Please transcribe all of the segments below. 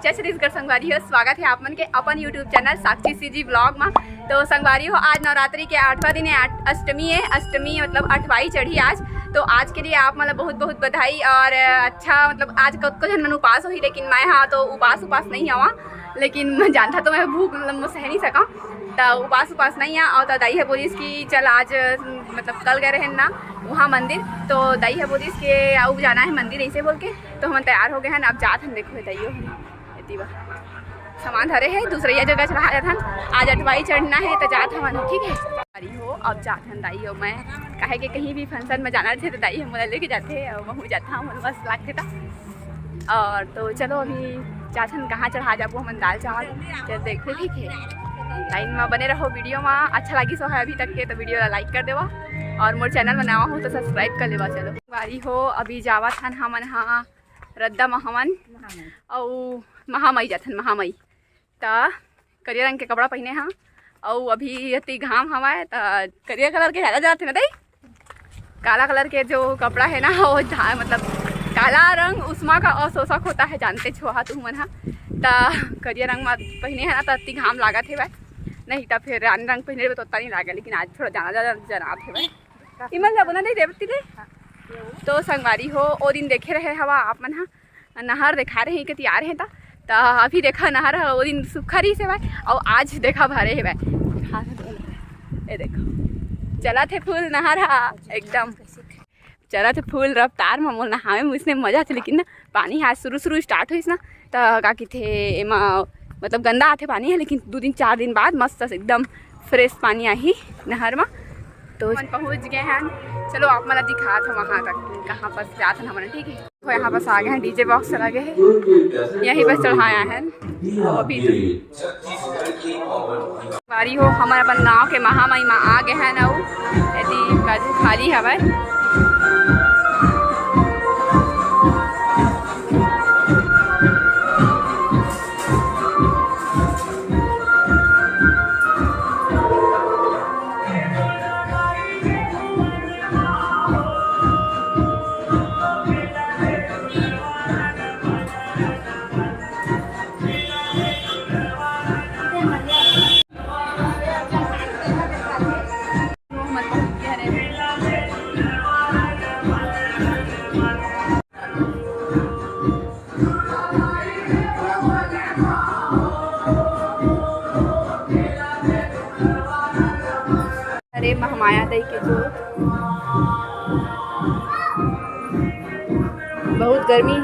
जय छत्तीसगढ़ संगवारी हो। स्वागत है आप मन के अपन यूट्यूब चैनल साक्षी सीजी ब्लॉग में। तो संगवारी हो, आज नवरात्रि के 8वां दिन है, अष्टमी है। अष्टमी मतलब 8वाई चढ़ी आज। तो आज के लिए आप मतलब बहुत बहुत बधाई। और अच्छा मतलब आज कुछ जन उपास हुई, लेकिन मैं हाँ तो उपास नहीं आवा, लेकिन मैं जानता तो मैं भूख मतलब सह नहीं सका, तो उपास नहीं आ। और तो दाई है बोलिस कि चल आज मतलब कल गए रहे ना वहाँ मंदिर, तो दाई है बोलिस कि अब जाना है मंदिर ऐसे बोल के। तो हम तैयार हो गए हैं, अब जात हम। देखो दाइयो इतनी सामान धरे है, दूसरी जगह चढ़ा जात हन। आज 8वाई चढ़ना है तो जात हम, ठीक है अरे हो। अब जात हन दाई हो, मैं कहे कि कहीं भी फंक्शन में जाना थे तो दाई हम मोला लेके जाते हैं और वहाँ जाता हूँ, मस्त लगते था। और तो चलो अभी जात हन कहाँ चढ़ा जाबो हम दाल चावल, चल देखो ठीक है। लाइन में बने रहो, वीडियो में अच्छा लगी सो है अभी तक के तो वीडियो लाइक कर देवा, और मोर चैनल में नवा हो तो सब्सक्राइब कर लेवा। चलो बारी हो, अभी जावत हन हमन हाँ रद्दा महावन और महामई जाथन। महामई तो करिया रंग के कपड़ा पहने हाँ, और अभी अति घाम हवाए तो करिया कलर के ज़्यादा जाते ना दई। काला कलर के जो कपड़ा है ना वो मतलब काला रंग उष्मा का अशोषक होता है, जानते छो तुम मन। तो करिया रंग में पहने है ना तो अति घाम लागत है भाई, नहीं तो फिर अन्य रंग पहने तो उतना नहीं लागे, लेकिन आज थोड़ा ज़्यादा जनात है भाई। इमन जाबो ना नहीं देवती दे। तो संगवारी हो ओ दिन देखे रहे हवा आप मन हाँ, नहर दिखा रहे हैं कि तैयार है। तो अभी देखा नहर वो दिन सुखरी से भाई, और आज देखा भरे है भाई। हाँ ये देखो चला थे फूल नहर हाँ, एकदम चला थे फूल रफ्तार में मोल नहावे में उसने मजा थे। लेकिन ना पानी आज शुरू स्टार्ट हुई ना तो का कि थे एमा मतलब गंदा आते पानी है, लेकिन 2 दिन 4 दिन बाद मस्त एकदम फ्रेश पानी आई नहर में। तो हम पहुँच गए हैं, चलो आप मला दिखा था वहाँ तक कहाँ पर जाते हैं हमारे, ठीक है। तो यहाँ बस आ गए हैं, डीजे बॉक्स चला गए हैं, यहीं बस चढ़ाया है अभी। बारी हो हमारे अपन गाँव के महामई में आ गए हैं ना, यदि खाली हवा। अरे महामाया दई के जो बहुत गर्मी है,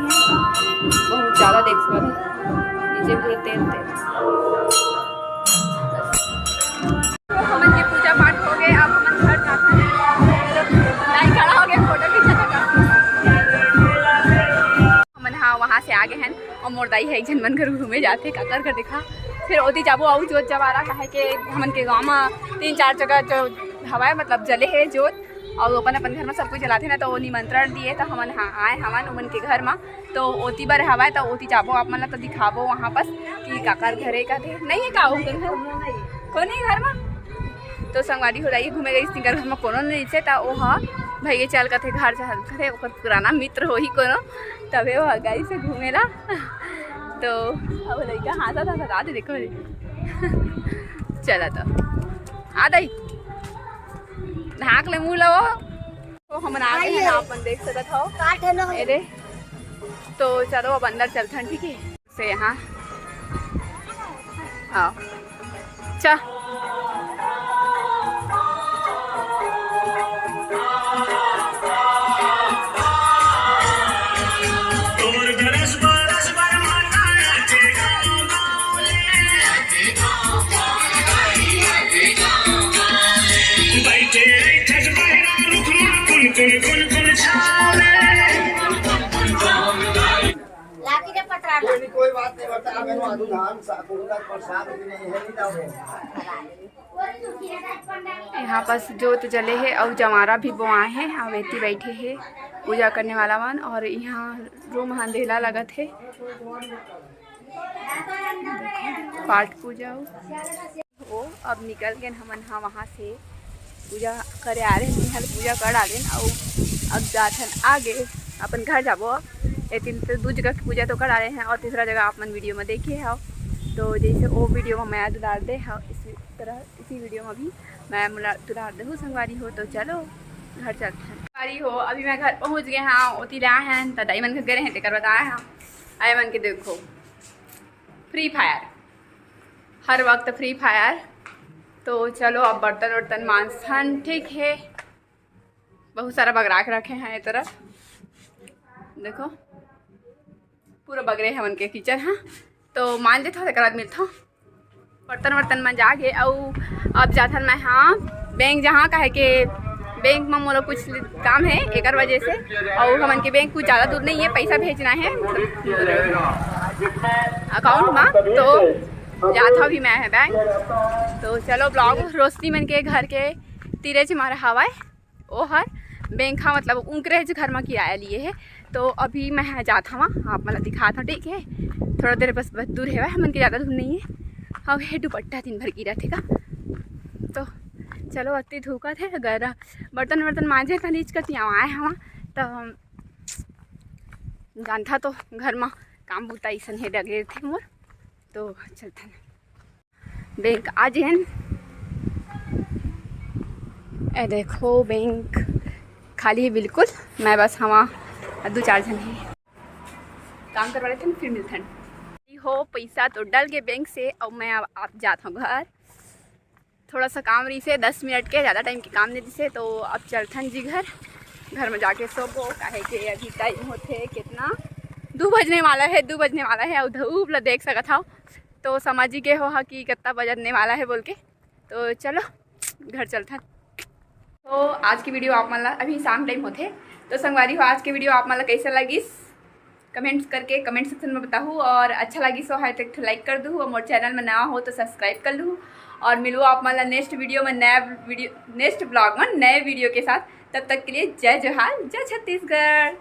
बहुत ज़्यादा देख सकते नीचे पूरे तेल हमन के पूजा पाठ हो गए। अब हमन घर जाते हैं, लाइन खड़ा हो गया फोटो खींचा हमन हाँ वहाँ से आ गए हैं। और मोर दाई है एक जन मन घर घूमे जाते काकर कर दिखा, फिर ओती जाबो आऊ जोत जवारा कहे के हमन के गाँव में 3-4 जगह जो हवा मतलब जले है जोत, और अपन घर में सब कुछ जलाते ना। तो वो निमंत्रण दिए तो हमन हाँ आए हमन उमन के घर में, तो ओती बार हवा तो ओती जाबो आप मन तो दिखाबो वहाँ पर कि काकर घरे का थे नहीं है का कौन है घर में। तो संगवारी हो रही घूमे गई इस घर में कोनो नहीं से, तो वो हाँ भैया चल कथे घर चल कथे पुराना मित्र हो ही कोनो, तबे वो गाड़ी से घूमेला। तो अब लड़का हाथा था बता दे देखो चला तो आ दई ढाक ले मुँह लो। तो हम आ गए हैं, आप देख सकते हो अरे। तो चलो अब अंदर चलते हैं, ठीक है से यहाँ आओ चा। कोई बात नहीं बता प्रसाद यहाँ पास जोत जले है और जमारा भी बोआए हैं, अवेती बैठे हैं पूजा करने वाला मन। और यहाँ रूम अंधेला लगत है, पाठ पूजा हो। अब निकल गए हमन हाँ वहाँ से पूजा करे आ रहे निहल पूजा कर आ रहे और अब जाथन आगे अपन घर जाबो। ये तीन तो दो जगह की पूजा तो करा रहे हैं और तीसरा जगह आप मन वीडियो में देखिए हो। तो जैसे वो वीडियो में मैं दुलार दे हो, इसी तरह इसी वीडियो में भी मैं दुलार दे हूँ संगवारी हो। तो चलो घर चलते हैं संगवारी हो। अभी मैं घर पहुँच गए हाँ, ओती लाए हैं तो दाई मन के गए हैं तेकर बताया हाँ। आए मन के देखो फ्री फायर, हर वक्त फ्री फायर। तो चलो अब बर्तन वर्तन मांसन ठीक है, बहुत सारा बगरा के रखे हैं ये तरफ देखो पूरा बगरे है मन के किचन हाँ। तो मान जे था तेकर बाद मिलता बर्तन वर्तन में जाके और अब जाथन मैं हाँ बैंक जहाँ का है कि बैंक में मोला कुछ काम है एक वजह से, और हमन के बैंक कुछ ज़्यादा दूर नहीं है, पैसा भेजना है अकाउंट में। तो जाता भी मैं है बैंक। तो चलो ब्लॉग रोशनी मन के घर के तीरे से मारा हवाए ओ हर बैंक हाँ, मतलब उनके घर में किराया लिए है। तो अभी मैं जाता हूँ आप मतलब दिखाता हूँ ठीक है, थोड़ा देर बस दूर है मन के ज़्यादा दूर नहीं है। अब है दुपट्टा दिन भर गिरा थे का। तो चलो अति धूका थे अगर बर्तन वर्तन मांझे था नीच कर आए हम तो जानता तो घर में काम बुता ऐसा है लगे थे मोर। तो चलता बैंक आज है ए देखो बैंक खाली है बिल्कुल, मैं बस हवा दो चार जन है काम करवा रहे थे फिर मिलते हैं हो। पैसा तो डल गए बैंक से और मैं अब आप जाता हूँ घर, थोड़ा सा काम रही से 10 मिनट के, ज़्यादा टाइम की काम नहीं दिसे। तो अब चलथन जी घर में जाके सोबो काहे के अभी टाइम होते कितना 2 बजने वाला है, 2 बजने वाला है और धूप ला देख सकता हो। तो समझ ही के हो कि कितना बजने वाला है बोल के। तो चलो घर चलथन। तो आज की वीडियो आप मतलब अभी शाम टाइम होते तो संगवारी हो आज की वीडियो आप मतलब कैसा लगी कमेंट्स करके कमेंट सेक्शन में बताऊँ, और अच्छा लगी सो है तो लाइक कर दूँ, और मोर चैनल में नया हो तो सब्सक्राइब कर लूँ। और मिलूँ आप मतलब नेक्स्ट वीडियो में नेक्स्ट ब्लॉग में नए वीडियो के साथ। तब तक के लिए जय जोहार, जय छत्तीसगढ़।